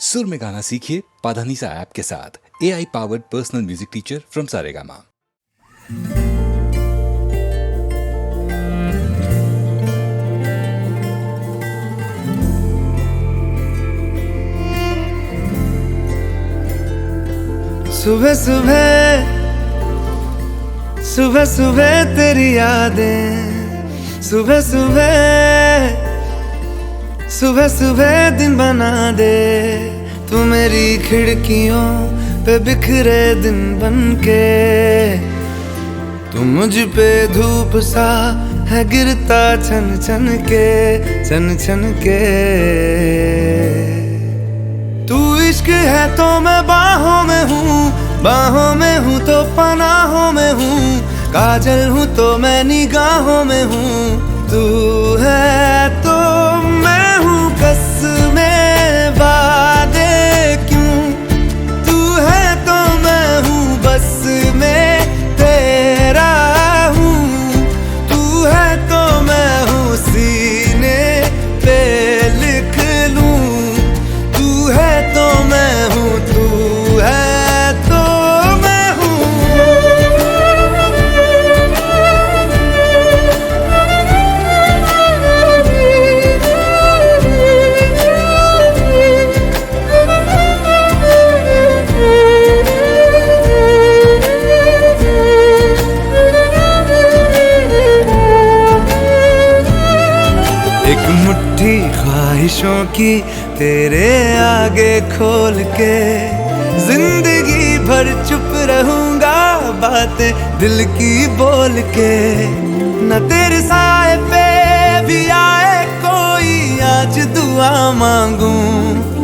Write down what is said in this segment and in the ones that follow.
सुर में गाना सीखिए पाधानीसा ऐप के साथ। AI powered personal music teacher from Saregama. सुबह सुबह सुबह सुबह तेरी यादें, सुबह सुबह सुबह सुबह दिन बना दे। तू मेरी खिड़कियों पे बिखरे दिन बनके, तू मुझ पे धूप सा है गिरता छन छन के, छन छन के। तू इश्क है तो मैं बाहों में हूँ, बाहों में हूँ तो पनाहों में हूँ, काजल हूँ तो मैं निगाहों में हूँ। तू है तो मैं हूँ कसमें वादे क्यों, तू है तो मैं हूँ बस में तेरा हूँ, तू है तो मैं हूँ सीने पे लिख लूँ, तू है तो मैं हूँ, तू है तो मैं हूँ। एक मुट्ठी ख्वाहिशों की तेरे आगे खोल के, जिंदगी भर चुप रहूंगा बातें दिल की बोल के। न तेरे साए पे भी आए कोई आज दुआ मांगू,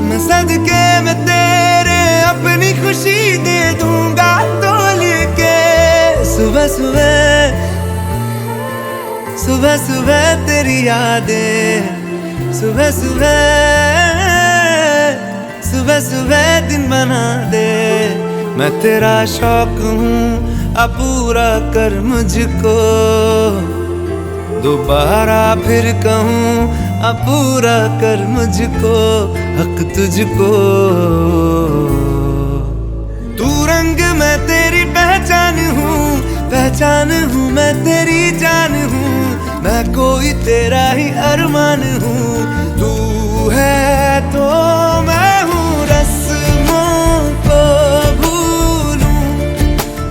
मैं सदके में तेरे अपनी खुशी दे दूंगा तोल के। सुबह सुबह सुबह सुबह तेरी यादें, सुबह सुबह सुबह सुबह दिन बना दे। मैं तेरा शौक हूँ अब पूरा कर मुझको, दोबारा फिर कहूँ अब पूरा कर मुझको, हक तुझको। तू रंग मैं तेरी पहचान हूँ, पहचान हूँ मैं तेरी जान हूँ, मैं कोई तेरा ही अरमान हूँ। तू है तो मैं हूँ रस्मों को भूलूं,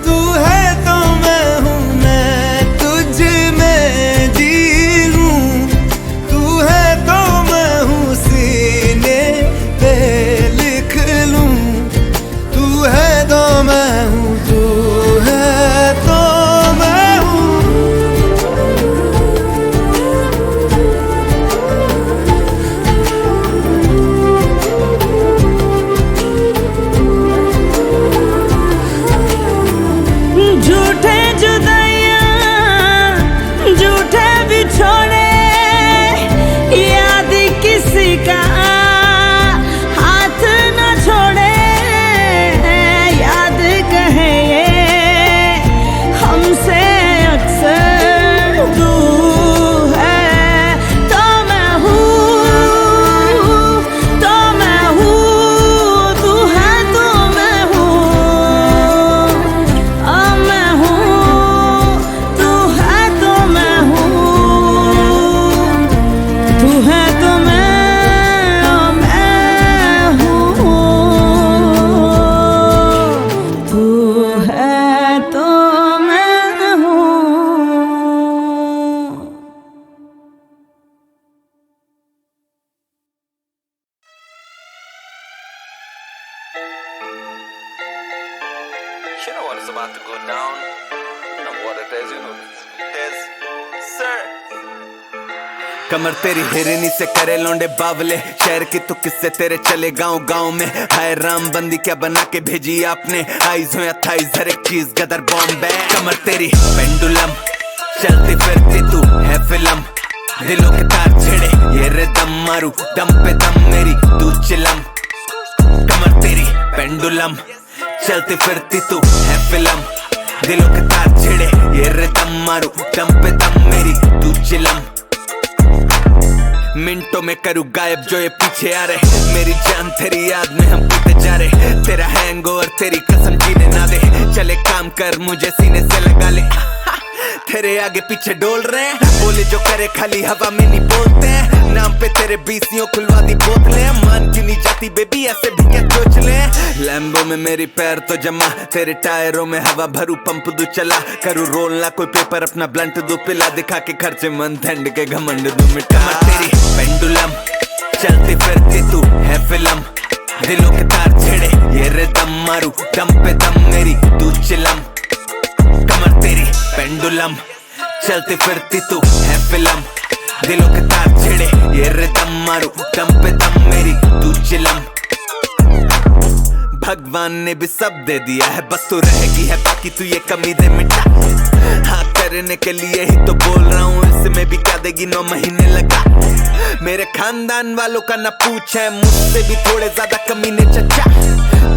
तू है तो मैं हूँ मैं तुझ में जी लूं, तू है तो मैं हूँ सीने पे लिख लूं, तू है तो मैं हूँ, तू है तो मैं हूँ। झूठे जुदाइयां झूठे बिछोड़े, याद किसी का हाथ न छोड़े, याद कहे ये हमसे अक्सर। तू है तो मैं हूँ, तो मैं हूँ, तू है तो मैं हूँ, मैं हूँ, तू है तो मैं हूँ, तू है तो मैं हूँ, तू है तो मैं हूँ। You know what is about to go down. You know what it is. You know it is. Sir. कमर तेरी हिरनी से करे लौंडे बावले, शहर की तू किससे तेरे चले गांव गांव में। हाय राम बंदी क्या बना के भेजी आपने, आइज हो या थाइज हर एक चीज गदर बॉम्बे। कमर तेरी पेंडुलम चलती फिरती तू है फिल्म, दिलों के तार छिड़े ये रिदम मारू दम पे दम मेरी तू चिलम। कमर तेरी पेंडुलम चलती फिरती तू है फिल्म, दिलों के तार छिड़े ये रिदम मारू दम पे दम मेरी तू चिलम। मिनटों में करूँ गायब जो ये पीछे आ रहे। मेरी जान तेरी याद में हम पीते जा रहे। तेरा हैंगओवर तेरी कसम जीने ना दे। चले काम कर मुझे सीने से लगा ले। तेरे आगे पीछे डोल रहे हैं। बोले जो करे खाली हवा में नहीं बोलते हैं। नाम पे तेरे बीसियों खुलवा दी बोतलें। मान क्यों नहीं जाती बेबी ऐसे भी क्या सोच ले। लैम्बो में मेरी पैर तो जमा। तेरे टायरों में हवा भरू पंप दू चला। करूँ रोल ना कोई पेपर अपना ब्लंट दो पिला। दिखा के खर्चे मन ठंड के घमंड दू मिटा। तेरी पेंडुलम चलती फिरती तू है फिल्म। दिलों के तार छेड़े ये रिदम मारू दम पे दम मेरी तू चिलम। कमर तेरी पेंडुलम चलती फिरती तू है फिल्म। दिलों के तार छेड़े ये रिदम मारू दम पे दम मेरी तू चिलम। भगवान ने भी सब दे दिया है बस तू रहेगी है बाकी तू ये कमी दे मिटा। हाँ करने के लिए ही तो बोल रहा हूँ इसमें भी क्या देगी 9 महीने लगा। मेरे खानदान वालों का ना पूछ है मुझसे भी थोड़े ज्यादा कमीने चचा।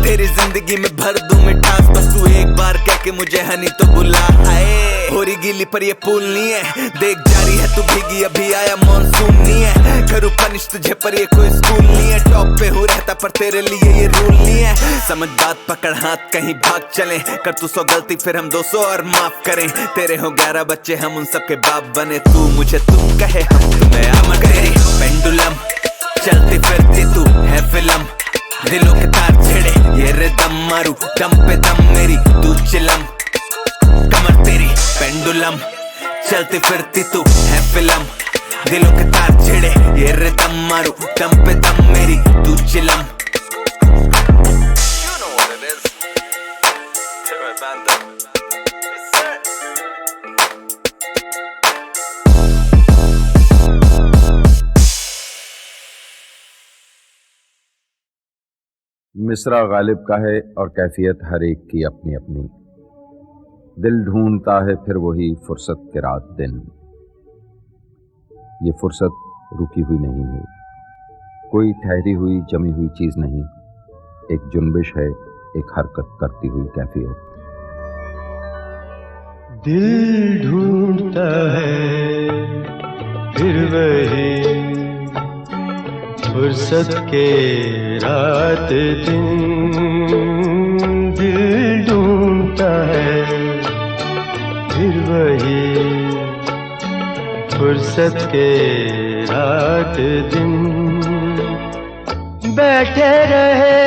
तेरी जिंदगी में भर दूं मिठास बस तू एक बार कह के मुझे हनी तो बुला। हाय हो रही गीली पर ये पुल नहीं है। देख जारी है तू भीगी अभी आया मॉनसून नहीं है। करूँ पनिश तुझे पर ये कोई स्कूल नहीं है। टॉप पे हूँ रहता पर तेरे लिए ये रूल नहीं है। समझ बात पकड़ हाथ कहीं भाग चले। कर तू 100 गलती फिर हम 200 और माफ करें। तेरे हो 11 बच्चे हम उन सबके बाप बने। तू मुझे तुम कहे तुम्हें आम तेरी पेंडुलम चलती फिरती तू है फिल्म। दिलों के तार छेड़े ये रिदम मारू दम पे दम मेरी तू चिलम। कमर तेरी पेंडुलम चलती फिरती तू है फिल्म। दिलों के तार छेड़े ये रिदम मारू दम पे दम मेरी तू चिलम। You know what it is. Terror Banda. Yes, sir. मिसरा गालिब का है और कैफियत हर एक की अपनी अपनी। दिल ढूंढता है फिर वही फुर्सत के रात दिन। ये फुर्सत रुकी हुई नहीं है, कोई ठहरी हुई जमी हुई चीज नहीं। एक जुनबिश है, एक हरकत करती हुई कैफियत। दिल ढूंढता है फिर वही फुर्सत के रात दिन। दिल ढूंढता है फिर वही फुर्सत के रात दिन। बैठे रहे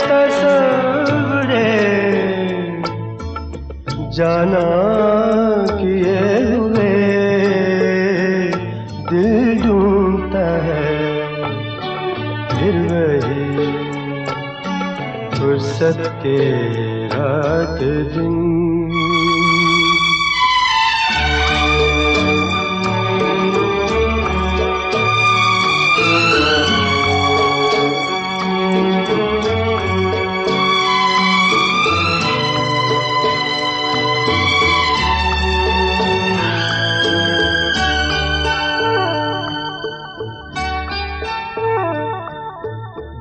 तस्वुरे जाना किए हुए। दिल ढूंढता है फिर वही फुर्सत के रात दिन।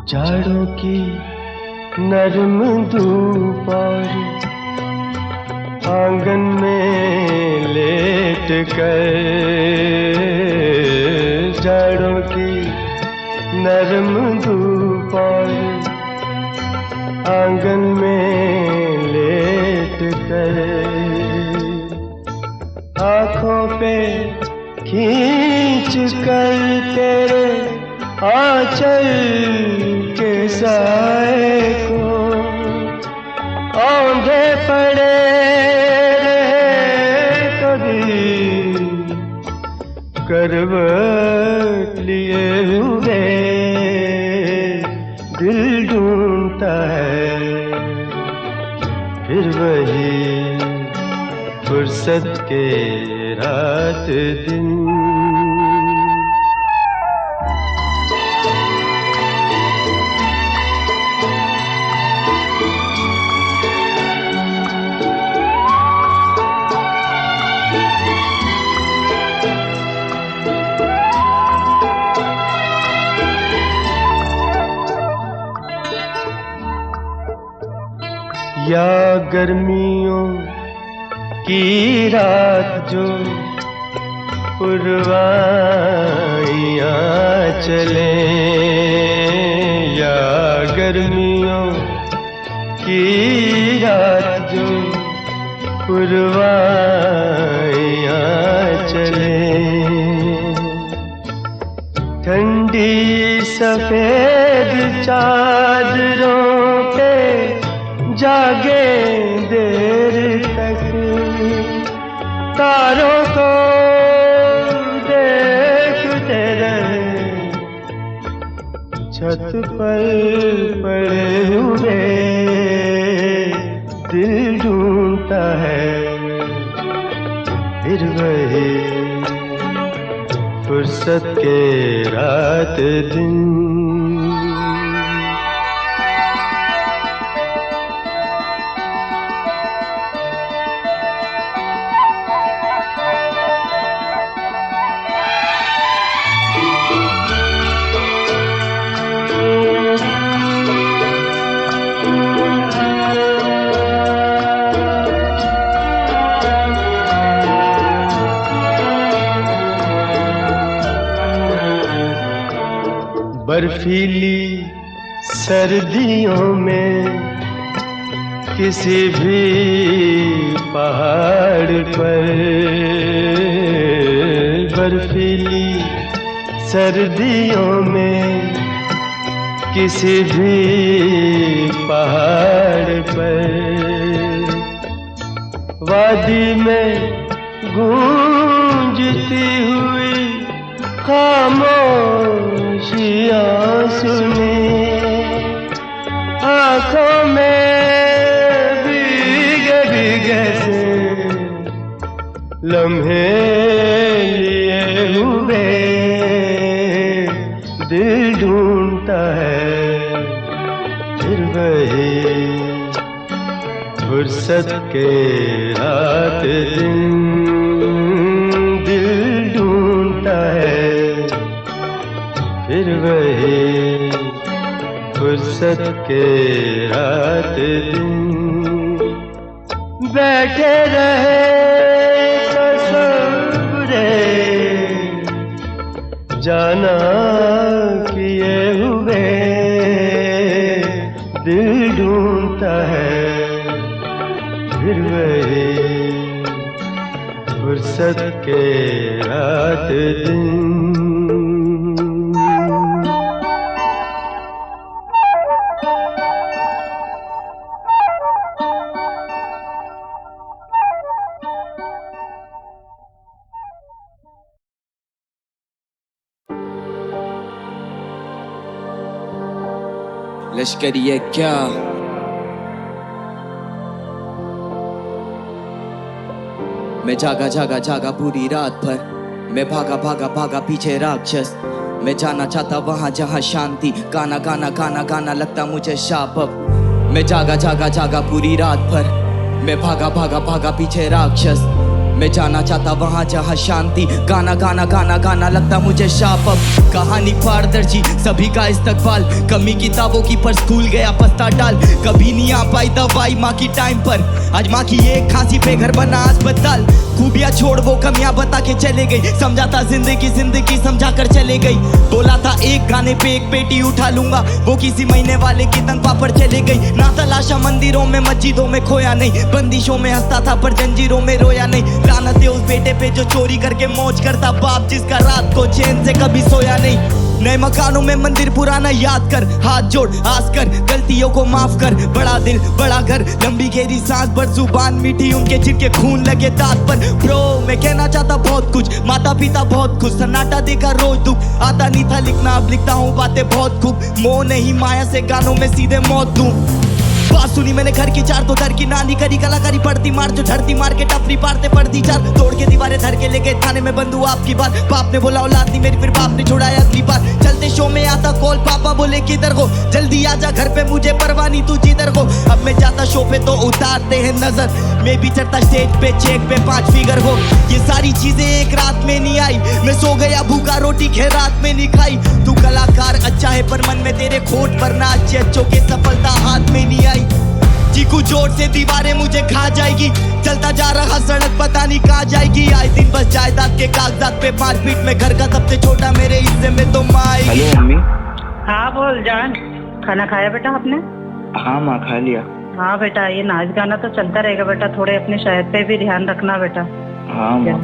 जाड़ों की नरम धूप और आंगन में लेट कर। जाड़ों की नरम धूप और आंगन में लेट कर। आँखों पे खींच कर तेरे आंचल के साए को औंधे पड़े रहे कभी करवट लिए हुए। दिल ढूंढता है फिर वही फुर्सत के रात दिन। या गर्मियों की रात जो पुरवाइयाँ चले या गर्मियों की रात जो पुरवाइयाँ चले ठंडी सफेद चादरों पे जागे देर तक तारों को देखते रहे छत पर पड़े हुए दिल ढूंढता है फिर वही फुर्सत के रात दिन बर्फीली सर्दियों में किसी भी पहाड़ पर बर्फीली सर्दियों में किसी भी पहाड़ पर वादी में गूंजती हुई खामोशियाँ सुने आँखों में भीगे भीगे से लम्हे लिए हुए दिल ढूंढता है फिर वही फुर्सत के रात दिन दिल ढूंढता है फिर वही फुर्सत के रात दिन बैठे रहे तसव्वुरे जाना किए हुए दिल ढूंढता है फिर वही फुर्सत के रात दिन लश्करी है क्या मैं जागा जागा जागा पूरी रात भर मैं भागा भागा भागा पीछे राक्षस मैं जाना चाहता वहां जहां शांति गाना गाना गाना गाना लगता मुझे शाप अब मैं जागा जागा जागा पूरी रात भर मैं भागा भागा भागा पीछे राक्षस मैं जाना चाहता वहां जहां शांति गाना गाना गाना गाना लगता मुझे शाप अब कहानी पारदर्शी सभी का इस्तकबाल कमी किताबों की पर स्कूल गया पस्ता डाल कभी नहीं आ पाई दवाई माँ की टाइम पर आज माँ की एक खांसी पे घर बना अस्पताल खूबियाँ छोड़ वो कमियां बता के चले गई समझा था जिंदगी जिंदगी समझा कर चले गई बोला था एक गाने पे एक पेटी उठा लूंगा वो किसी महीने वाले की तनख्वाह पर चले गई ना तलाशा मंदिरों में मस्जिदों में खोया नहीं बंदिशों में हंसता था पर जंजीरों में रोया नहीं लानत है उस बेटे पे जो चोरी करके मौज करता बाप जिसका रात को चैन से कभी सोया नहीं नए मकानों में मंदिर पुराना याद कर हाथ जोड़ आस कर गलतियों को माफ कर बड़ा दिल बड़ा घर लंबी गहरी सांस पर जुबान मीठी उनके जिनके खून लगे दांत पर ब्रो मैं कहना चाहता बहुत कुछ माता पिता बहुत खुश सन्नाटा देखा रोज दुख आता नहीं था लिखना अब लिखता हूँ बातें बहुत खूब मोह नहीं माया से गानों में सीधे मौत दूं बात सुनी मैंने घर की चार तो दर की नानी करी कलाकारी पड़ती मार जो झड़ती मार के टपरी पारते पड़ती चार तोड़ के दीवारें धर के लेके थाने में बंद हुआ आपकी बात बाप ने बोला औलाद नहीं मेरी फिर बाप ने छुड़ाया अगली बार चलते शो में आता कॉल पापा बोले किधर हो जल्दी आजा घर पे मुझे परवाह नहीं तू जिधर हो अब मैं जाता शो पे तो उतारते हैं नजर मैं भी चढ़ता स्टेज पे चेक पे 5 फिगर हो ये सारी चीजें एक रात में नहीं आई मैं सो गया भूखा रोटी खैरात में नहीं खाई तू कलाकार अच्छा है पर मन में तेरे खोट पर ना अच्छे अच्छों के सफलता हाथ में नहीं आई चीकू जोर से दीवारें मुझे खा जाएगी, चलता जा रहा सड़क पता नहीं कहाँ जाएगी। आए दिन बस जायदाद के कागजात पे मारपीट में, घर का सबसे छोटा मेरे हिस्से में तो माँ आएगी। Hello mummy. हाँ बोल जान, खाना खाया बेटा आपने? हाँ माँ खा लिया। हाँ बेटा, ये नाच गाना तो चलता रहेगा बेटा, थोड़े अपनी सेहत पे भी ध्यान रखना बेटा। हाँ माँ।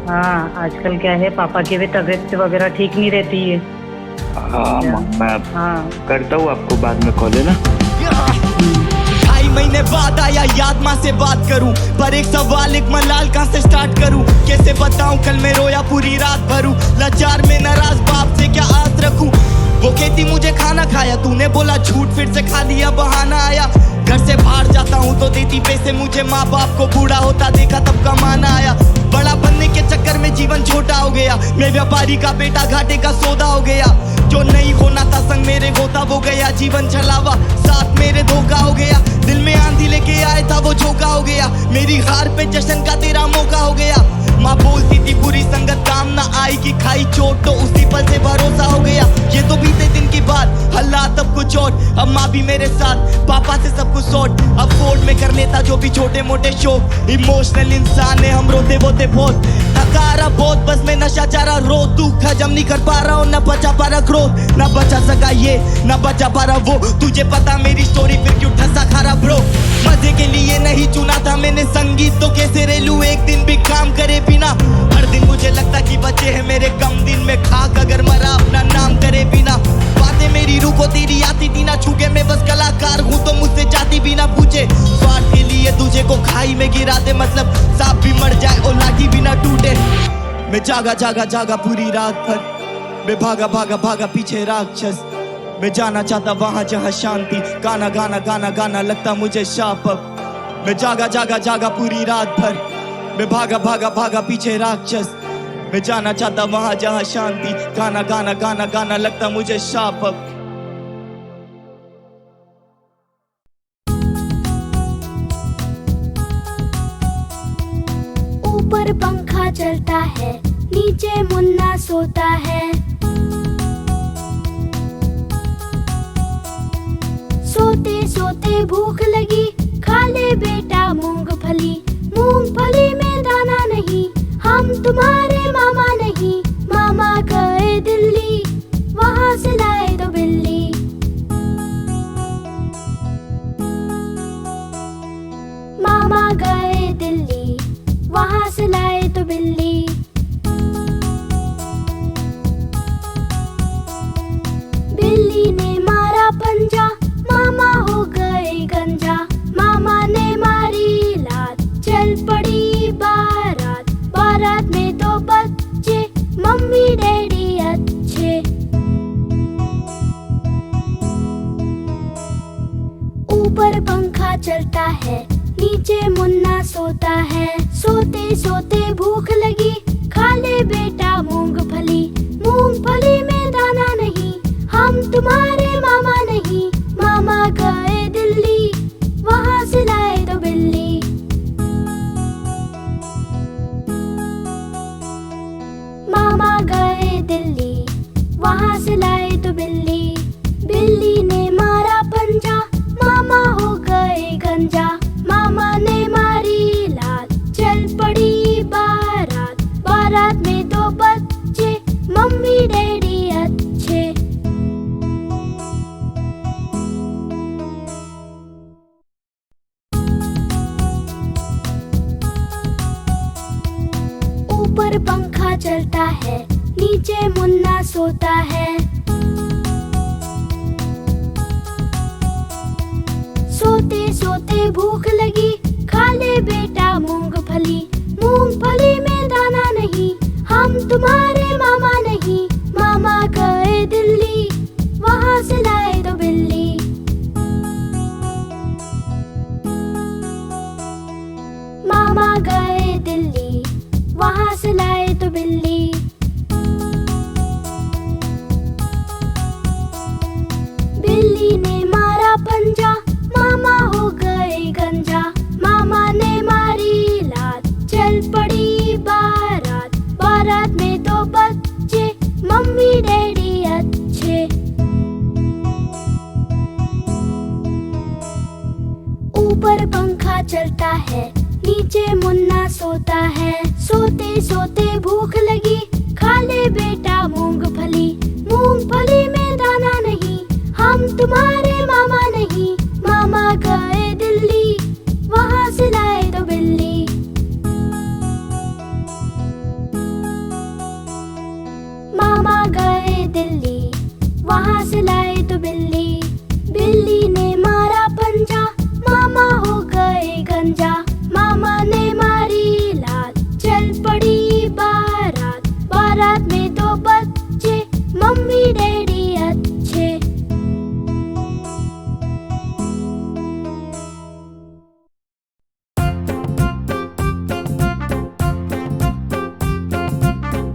हाँ आजकल क्या है, पापा की भी तबीयत वगैरह ठीक नहीं रहती है। हाँ माँ, मैं करता हूँ आपको बाद में कॉल, है ना। 2.5 महीने बाद आया याद, माँ से बात करूं, पर एक सवाल एक मलाल कहाँ से स्टार्ट करूं, कैसे बताऊं कल मैं रोया पूरी रात भरूं, लाचार में नाराज बाप से क्या आस रखूं। वो कहती मुझे खाना खाया, तूने बोला झूठ, फिर से खा लिया बहाना आया। घर से बाहर जाता हूँ तो देती पैसे मुझे माँ बाप को, बूढ़ा होता देखा तब कमाना आया। बड़ा बनने के चक्कर में जीवन छोटा हो गया, मैं व्यापारी का बेटा घाटे का सौदा हो गया। जो नहीं होना था संग मेरे होता वो गया, जीवन छलावा साथ मेरे धोखा हो गया। दिल में आंधी लेके आया था वो झोंका हो गया, मेरी हार पे जश्न का तेरा मौका हो गया। माँ बोलती थी बुरी संगत काम ना आएगी, खाई चोट तो उसी पल से भरोसा हो गया। ये तो बीते दिन की बात, हालात अब कुछ और, अब माँ भी मेरे साथ, पापा से सब कुछ सॉर्ट। अफोर्ड में कर लेता जो भी छोटे मोटे शौक, इमोशनल इंसान है हम, रोते बोते बहुत थका रहा बहुत, बस मैं नशा चाह रहा रो, दुख हजम नहीं कर पा रहा हूँ, न बचा पा रहा क्रोध, न बचा सका ये न बचा पा रहा वो। तुझे पता मेरी स्टोरी फिर क्यों ठसा खा रहा ब्रो, मजे के लिए नहीं चुना था मैंने संगीत, तो कैसे रेलू एक दिन भी काम करे बिना। हर दिन मुझे लगता कि बचे हैं मेरे कम दिन में, खाक अगर मरा अपना नाम करे बिना। बातें मेरी रूह को तेरी आती थी ना छूके, मैं बस कलाकार हूँ तो मुझसे जाती भी ना पूछे। स्वार्थ के लिए तुझे को खाई में गिरा दे, मतलब सांप भी मर जाए और लाठी भी ना टूटे। मैं जागा जागा जागा पूरी रात भर, मैं भागा भागा भागा पीछे राक्षस, मैं जाना चाहता वहां जहां शांति, गाना गाना गाना गाना लगता मुझे शाप अब। मैं जागा जागा जागा पूरी रात भर, मैं भागा भागा भागा पीछे राक्षस, मैं जाना चाहता वहां जहां शांति, गाना गाना गाना गाना लगता मुझे शाप अब। ऊपर पंखा चलता है, नीचे मुन्ना सोता है, सोते सोते भूख लगी, खा ले बेटा मूंगफली, मूंगफली में दाना नहीं, हम तुम्हारे मामा नहीं, मामा गए दिल्ली, वहां से लाए दो बिल्ली। मामा गए दिल्ली, वहां से लाए तो बिल्ली। बिल्ली ने मारा पंजा, मामा हो गए गंजा, मामा ने मारी लात, चल पड़ी बारात, बारात में तो बच्चे, मम्मी डैडी अच्छे। ऊपर पंखा चलता है, नीचे मुन्ना सोता है, सोते सोते भूख लगी, खा ले बेटा मूंगफली, मूंगफली में दाना नहीं, हम तुम्हारे मामा नहीं, मामा गए दिल्ली, वहां से लाए दो बिल्ली। मामा गए दिल्ली, वहां से लाए तो बिल्ली। बिल्ली ने मारा पंजा, मामा हो गए गंजा, मामा ने मारी लात, चल पड़ी बारात, बारात में तो बच्चे, मम्मी डैडी अच्छे। ऊपर पंखा चलता है, नीचे मुन्ना सोता है, सोते सोते भूख लगी, खा ले बेटा मूंगफली, मूंगफली में दाना नहीं, हम तुम्हारे मामा नहीं, मामा गए दिल्ली, वहां से लाए दो बिल्ली। मामा गए दिल्ली, वहां से लाए तो बिल्ली। बिल्ली ने मारा पंजा, मामा हो गए गंजा, मामा ने मारी लात, चल पड़ी बारात, बारात में तो बच्चे, मम्मी डैडी अच्छे। चलता है, नीचे मुन्ना सोता है। सोते सोते भूख लगी, खा ले बेटा मूंगफली। मूंगफली में दाना नहीं, हम तुम्हारे मामा नहीं। मामा गए दिल्ली, वहाँ से लाए दो बिल्ली। मामा गए दिल्ली, वहाँ से लाए तो बिल्ली। बिल्ली ने मारा पंजा, मामा हो गए गंजा। मामा ने मारी लात, चल पड़ी बारात। बारात में दो बच्चे, मम्मी डैडी अच्छे।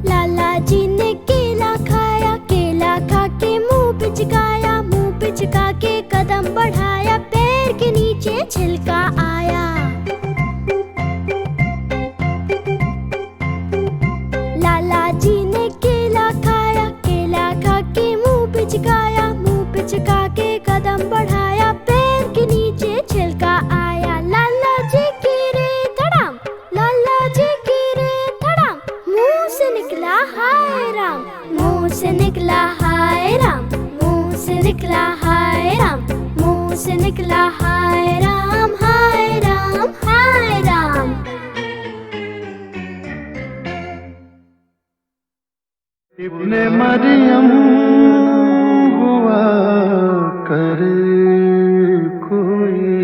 लाला जी ने केला खाया, केला खा के मुंह पिचकाया। मुंह पिचका के कदम बढ़ाया, पैर के नीचे छिलका आया। लाला जी ने केला खाया, केला खा के मुंह पिचकाया। मुंह पिचका के कदम बढ़ाया, पैर के नीचे छिलका आया। लाला जी गिरे धड़ाम, लाला जी गिरे धड़ाम। मुंह से निकला हाय राम, मुंह से निकला हाय राम। मुंह से निकला हाय राम, मुंह से निकला हाय राम, हाय राम, हाय राम। इब्ने मरियम हुआ करे कोई,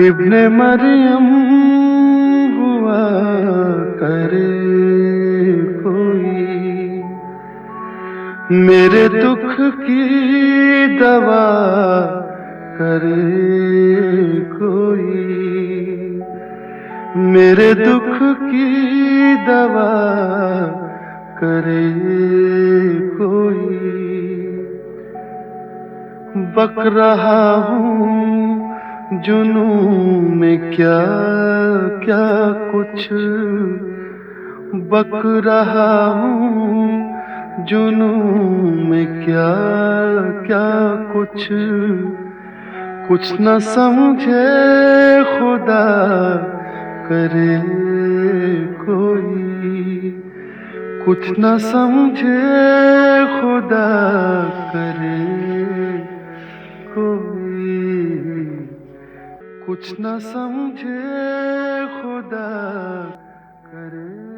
इब्ने मरियम हुआ करे कोई। मेरे दुख की दवा करे कोई, मेरे दुख की दवा करे कोई। बक रहा हूँ जुनू में क्या क्या कुछ, बक रहा हूँ जुनू में क्या क्या कुछ। कुछ न समझे खुदा करे कोई, कुछ न समझे खुदा करे कोई, कुछ न समझे खुदा करे।